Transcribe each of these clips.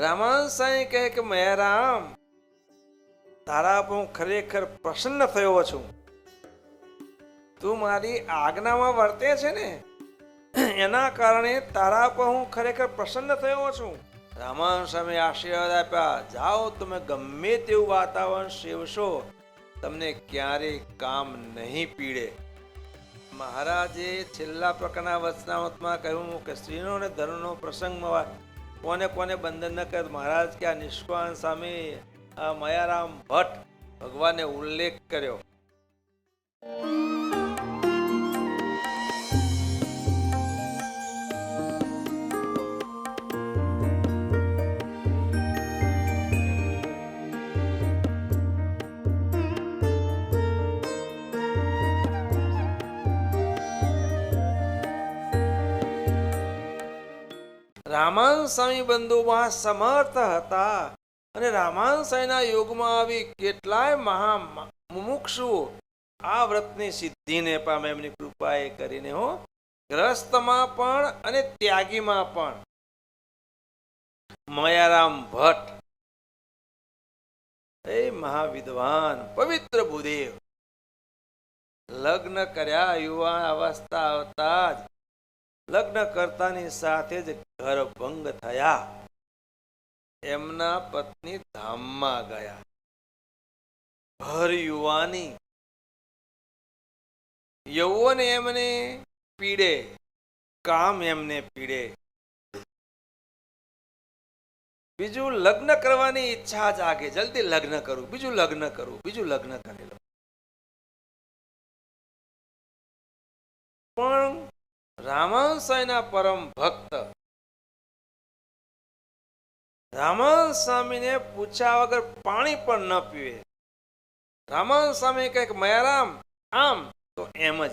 રામાનંદ સાંઈ કહે કે મયારામ, તારા પર હું ખરેખર પ્રસન્ન થયો છું. તું મારી આજ્ઞામાં વર્તે છે ને, એના કારણે તારા પર હું ખરેખર પ્રસન્ન થયો છું. રામાનંદ સ્વામી આશીર્વાદ આપ્યા, જાઓ તમે ગમે તેવું વાતાવરણ સેવશો, તમને ક્યારેય કામ નહીં પીડે. મહારાજે છેલ્લા પ્રકારના વચનામૃતમાં કહ્યું કે સ્ત્રીનો અને ધર્મનો પ્રસંગમાં કોને કોને બંધન ન કરે. મહારાજ કે આ નિષ્કાળ સામે આ મયારામ ભટ્ટ ભગવાને ઉલ્લેખ કર્યો. રામાનંદ સ્વામી બંધુમાં સમર્થ હતા અને રામાનંદ સ્વામીના યોગમાં આવી કેટલાય મહા મુમુક્ષુઓ આ વ્રતની સિદ્ધિને પામે એમની કૃપાએ કરીને. હો, ગ્રસ્તમાં પણ અને ત્યાગીમાં પણ. મયારામ ભટ્ટ એ મહાવિદ્વાન પવિત્ર ભૂદેવ લગ્ન કર્યા યુવાન અવસ્થા આવતા જ લગ્ન કરતાની સાથે જ ઘરભંગ થયા. એમના પત્ની ધામમાં ગયા. ભર યુવાની યૌવન એમને પીડે, કામ એમને પીડે. બીજું લગ્ન કરવાની ઈચ્છા જાગે, જલ્દી લગ્ન કરું, બીજું લગ્ન કરું, બીજું લગ્ન કરી લઉં. પણ રામાનંદ સ્વામીના પરમ ભક્ત રામાનંદ સ્વામીને પૂછ્યા વગર પાણી પણ ન પીવે. રામાનંદ સ્વામી કહે કે મયારામ આમ તો એમ જ.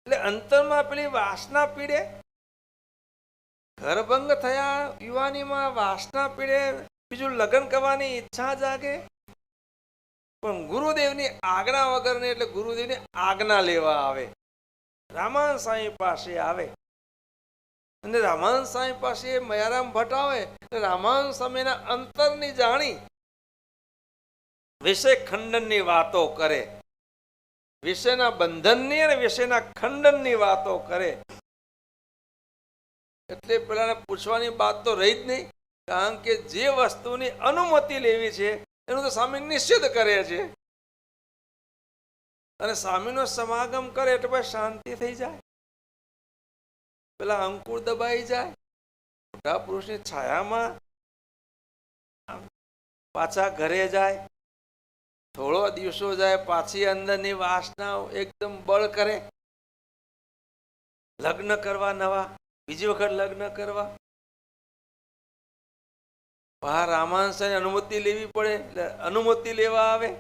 એટલે અંતરમાં પેલી વાસના પીડે, ઘરભંગ થયા યુવાનીમાં વાસના પીડે, બીજું લગ્ન કરવાની ઈચ્છા જાગે. પણ ગુરુદેવની આજ્ઞા વગર ને, એટલે ગુરુદેવની આજ્ઞા લેવા આવે. રામાનંદ સ્વામી પાસે આવે અને રામાનંદ સ્વામી પાસે મયારામ ભટ્ટ આવે. રામાનંદ સ્વામીના અંતરની જાણી વિષય ખંડનની વાતો કરે, વિષયના બંધનની અને વિષયના ખંડનની વાતો કરે. એટલે પેલાને પૂછવાની વાત તો રહી જ નહીં, કારણ કે જે વસ્તુની અનુમતિ લેવી છે એનું તો સ્વામી નિશ્ચિત કરે છે. અને સ્વામીનો સમાગમ કરે એટલે ભાઈ શાંતિ થઈ જાય, પેલા અંકુર દબાઈ જાય. મોટા પુરુષની છાયામાં પાછા ઘરે જાય, થોડો દિવસો જાય, પાછી અંદરની વાસના એકદમ બળ કરે. લગ્ન કરવા નવા, બીજી વખત લગ્ન કરવા. રામાનંદ સ્વામી અનુમતિ લેવી પડે, એટલે અનુમતિ લેવા આવે.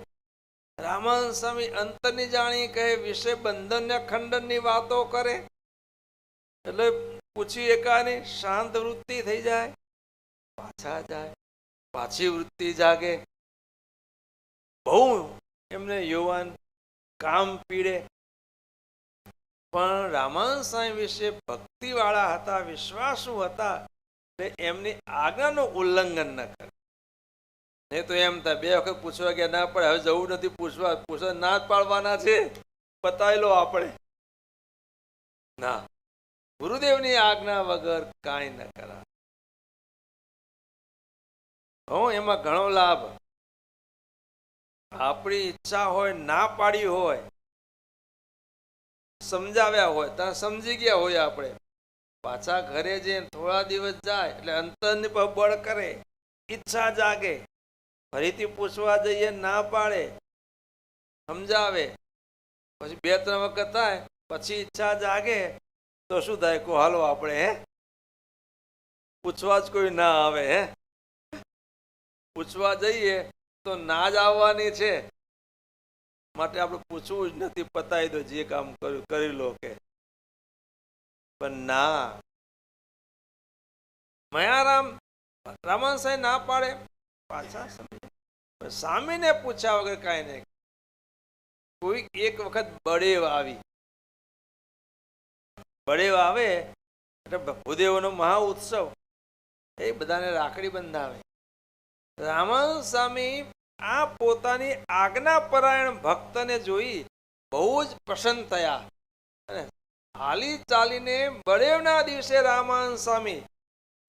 રામાનંદ સ્વામી અંતરની જાણી કહે, વિષય બંધન ને ખંડન ની વાતો કરે. એટલે પૂછી એકાની શાંત વૃત્તિ થઈ જાય, પાછા જાય, પાછી વૃત્તિ જાગે. બહુ એમને યુવાન કામ પીડે. પણ રામાનંદ સ્વામી વિશે ભક્તિ વાળા હતા, વિશ્વાસુ હતા, એટલે એમની આજ્ઞાનું ઉલ્લંઘન ન કરે. નહીં તો એમ થાય બે વખત પૂછવા ગયા ના પડે, હવે જવું નથી પૂછવા ના જ પાડવાના છે, પતાવી લો આપણે. ના, ગુરુદેવની આજ્ઞા વગર કાંઈ ન કરા. એમાં ઘણો લાભ. આપણી ઈચ્છા હોય, ના પાડી હોય, સમજાવ્યા હોય, ત્યાં સમજી ગયા હોય, આપણે પાછા ઘરે જઈને થોડા દિવસ જાય એટલે અંતરની પર બળ કરે, ઈચ્છા જાગે. ફરીથી પૂછવા જઈએ, ના પાડે, સમજાવે, પછી 2-3 વખત થાય, પછી ઈચ્છા જાગે તો શું થાય? કો હાલો આપણે પૂછવા જ કોઈ ના આવે. પૂછવા જઈએ તો ના જ આવવાની છે, માટે આપણે પૂછવું જ નથી, પતાવી દો, જે કામ કર્યું કરી લો કે. પણ ના, મયારામ રામાનંદ સાહેબ ના પાડે, પાછા સ્વામીને પૂછ્યા વગર કાંઈ નહીં. કોઈ એક વખત બળેવ આવી, બળેવ આવે એટલે ભૂદેવનો મહા ઉત્સવ. એ બધાને રાખડી બંધાવે. રામાનંદ સ્વામી આ પોતાની આજ્ઞાપરાયણ ભક્તને જોઈ બહુ જ પ્રસન્ન થયા અને હાલી ચાલીને બળેવના દિવસે રામાનંદ સ્વામી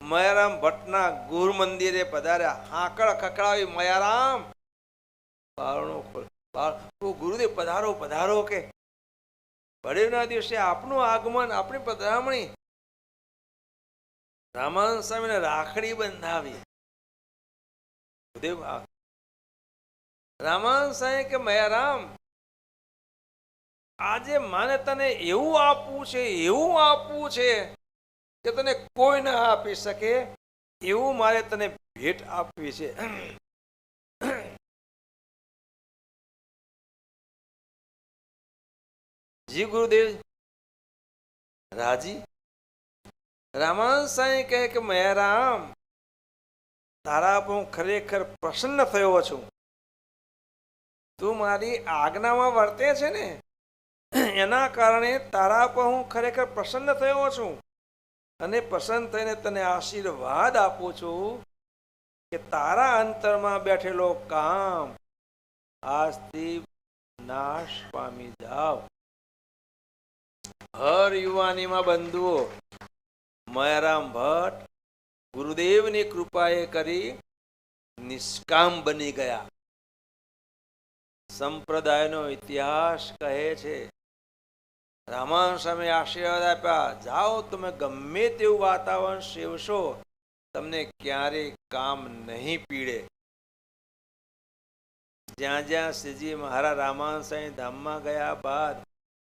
મયારામ ભટ્ટના ગુરુ મંદિરે પધાર્યા. આંકળ ખખડાવી, મયારામ બારણું ખોલ, ગુરુદેવ પધારો પધારો. કે બળેવના દિવસે આપનું આગમન, આપણી પધરામણી. રામાનંદ સ્વામીને રાખડી બંધાવી. રામાનંદ સ્વામી કે મયારામ, આજે માને તને એવું આપવું છે, એવું આપવું છે કે તને કોઈ ના આપી શકે, એવું મારે તને ભેટ આપવી છે. જી ગુરુદેવ રાજી. રામાનંદ સ્વામી કહે કે મયારામ, તારા પર હું ખરેખર પ્રસન્ન થયો છું. તું મારી આજ્ઞામાં વર્તે છે ને, એના કારણે તારા પર હું ખરેખર પ્રસન્ન થયો છું અને પ્રસન્ન થઈને તને આશીર્વાદ આપું છું કે તારા અંતરમાં બેઠેલો કામ આજથી નાશ પામી જાવ. હર યુવાનીમાં બંધુઓ મયારામ ભટ્ટ ગુરુદેવની કૃપાએ કરી નિષ્કામ બની ગયા. સંપ્રદાયનો ઇતિહાસ કહે છે રામાનંદ સ્વામી આશીર્વાદ આપ્યા, જાઓ તમે ગમે તેવું વાતાવરણ સેવશો, તમને ક્યારેય કામ નહીં પીડે. જ્યાં જ્યાં શ્રીજી મહારાજ રામાનંદ સ્વામી ધામમાં ગયા બાદ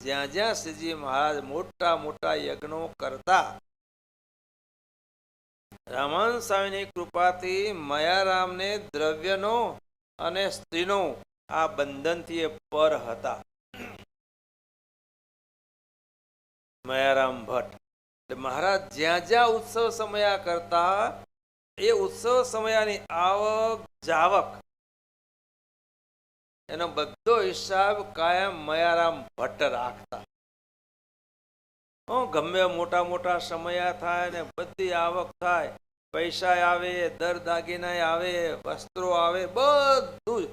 જ્યાં જ્યાં શ્રીજી મહારાજ મોટા મોટા યજ્ઞો કરતા, રામાનંદ સ્વામીની કૃપાથી મયારામને દ્રવ્યનો અને સ્ત્રીનો આ બંધનથી એ પર હતા. મયારામ ભટ્ટ મહારાજ જ્યાં જ્યાં ઉત્સવ સમયા કરતા, એ ઉત્સવ સમયાની આવક જાવક એનો બધો હિસાબ કાયમ મયારામ ભટ્ટ રાખતા. ગમે મોટા મોટા સમયા થાય ને બધી આવક થાય, પૈસા આવે, દર દાગીના આવે, વસ્ત્રો આવે, બધું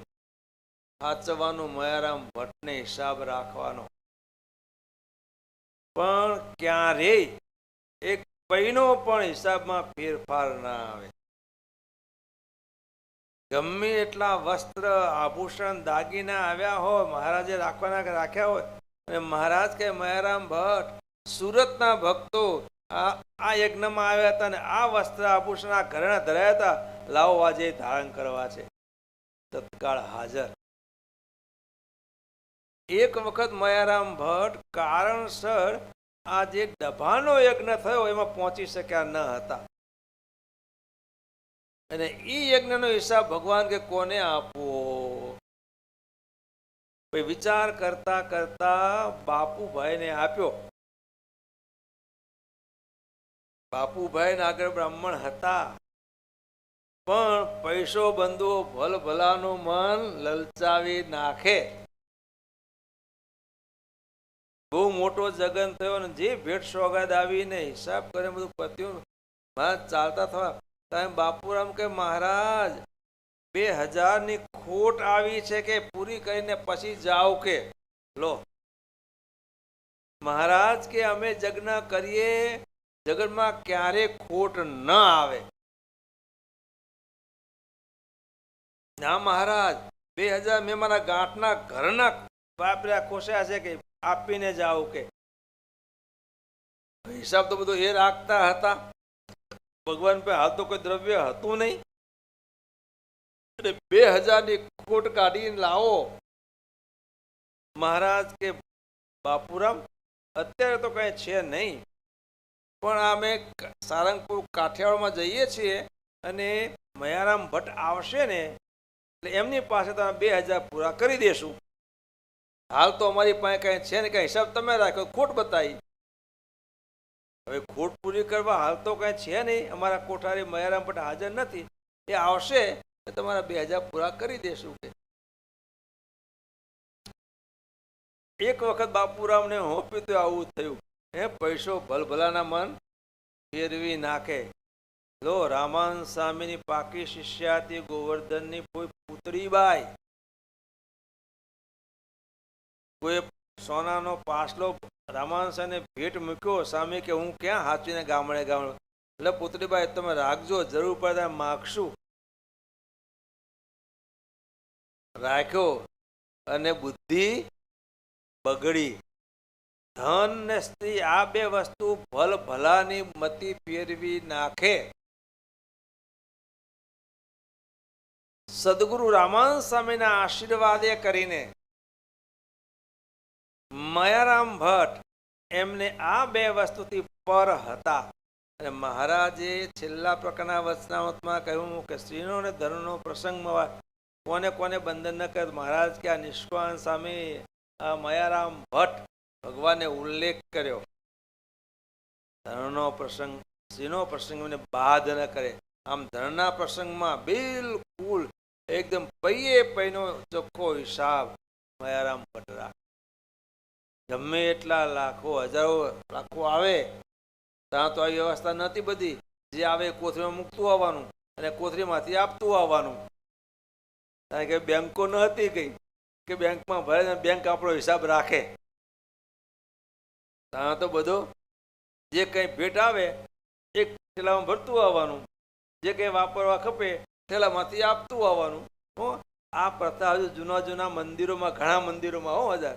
સાચવવાનું મયારામ ભટ્ટને હિસાબ રાખવાનો. પણ ક્યારેય એક પૈનો પણ હિસાબમાં ફેરફાર ના આવે. ગમે એટલા વસ્ત્ર આભૂષણ દાગીના આવ્યા હોય, મહારાજે રાખ્યા હોય, અને મહારાજ કે મયારામ ભટ્ટ સુરતના ભક્તો આ યજ્ઞમાં આવ્યા હતા ને આ વસ્ત્ર આભૂષણ આ ઘરેણા ધરાયા હતા, લાવો આજે ધારણ કરવા છે. તત્કાળ હાજર. એક વખત મયારામ ભટ્ટ કારણસર આ જે ડભાનો યજ્ઞ થયો એમાં પહોંચી શક્યા ન હતા, અને એ યજ્ઞનો હિસાબ ભગવાન કે કોને આપવો. વિચાર કરતા કરતા બાપુભાઈને આપ્યો. બાપુભાઈ આગળ બ્રાહ્મણ હતા, પણ પૈસો બંધુઓ ભલ ભલાનું મન લલચાવી નાખે. બહુ મોટો જગન થયો ને જે ભેટ સોગાદ આવીને હિસાબ કરે બધું પત્યું. મહારાજ ચાલતા થવા તમે બાપુરામ કે મહારાજ 2000 ની ખોટ આવી છે કે પૂરી કરીને પછી જાઓ કે. લો મહારાજ કે અમે જગ્ન કરીએ, જગતમાં ક્યારે ખોટ ન આવે. ના મહારાજ 2000 મેં મારા ગાંઠના ઘરના વાપર્યા ખોસ્યા છે કે આપીને જાઓ કે. હિસાબ તો બધો એ રાખતા હતા. ભગવાન પાસે હાલ તો કોઈ દ્રવ્ય હતું નહીં, એટલે 2000 ની ખોટ કાઢીને લાવો. મહારાજ કે બાપુરામ અત્યારે તો કઈ છે નહીં, પણ અમે સારંગપુર કાઠિયાવાડમાં જઈએ છીએ અને મયારામ ભટ્ટ આવશે ને એટલે એમની પાસે તમે 2000 પૂરા કરી દેશું. હાલ તો અમારી પાસે કઈ છે ને, કઈ હિસાબ તમે રાખ્યો, ખોટ બતાવી. હવે ખોટ પૂરી કરવા હાલ તો કઈ છે નહીં, અમારા કોઠારી મયારામ ભટ્ટ હાજર નથી, એ આવશે તો તમારા 2000 પૂરા કરી દેશું કે. એક વખત બાપુરામને હોપ્યું તો આવું થયું. હે પૈસો ભલભલાના મન ફેરવી નાખે. લો રામાનંદ સ્વામીની પાકી શિષ્યા હતી ગોવર્ધનની કોઈ પુતળી બાઈ, કોઈ સોનાનો પાસલો રામાનંદ સ્વામીને ભેટ મૂક્યો. સ્વામી કે હું ક્યાં હાચવીને ગામડે એટલે પુતળીબાઈ તમે રાખજો, જરૂર પડે માગશું. રાખ્યો અને બુદ્ધિ બગડી. ધન ને સ્ત્રી આ બે વસ્તુ ભલ ભલાની મતિ ફેરવી નાખે. સદગુરુ રામાનંદ સ્વામીના આશીર્વાદે કરીને મયારામ ભટ્ટ એમને આ બે વસ્તુથી પર હતા. અને મહારાજે છેલ્લા પ્રકારના વચનામૃતમાં કહ્યું કે સ્ત્રીનો અને ધનનો પ્રસંગમાં કોને કોને બંધન ન કરે. મહારાજ કે આ નિષ્કાન સ્વામી આ મયારામ ભટ્ટ ભગવાને ઉલ્લેખ કર્યો. ધનનો પ્રસંગ સ્ત્રીનો પ્રસંગ એને બાદ ન કરે. આમ ધનના પ્રસંગમાં બિલકુલ એકદમ પૈયે પૈનો ચોખ્ખો હિસાબ મયારામ ભટ્ટ રાખે. ગમે એટલા લાખો હજારો લાખો આવે ત્યાં તો આવી વ્યવસ્થા નથી બધી. જે આવે કોથળીમાં મૂકતું આવવાનું અને કોથળીમાંથી આપતું આવવાનું. કારણ કે બેંકો ન હતી કઈ કે બેંકમાં ભરે બેંક આપણો હિસાબ રાખે. ત્યાં તો બધો જે કંઈ ભેટ આવે એક થેલામાં ભરતું આવવાનું, જે કંઈ વાપરવા ખપે થેલામાંથી આપતું આવવાનું. આ પ્રથા હજુ જૂના મંદિરોમાં ઘણા મંદિરોમાં હો હજાર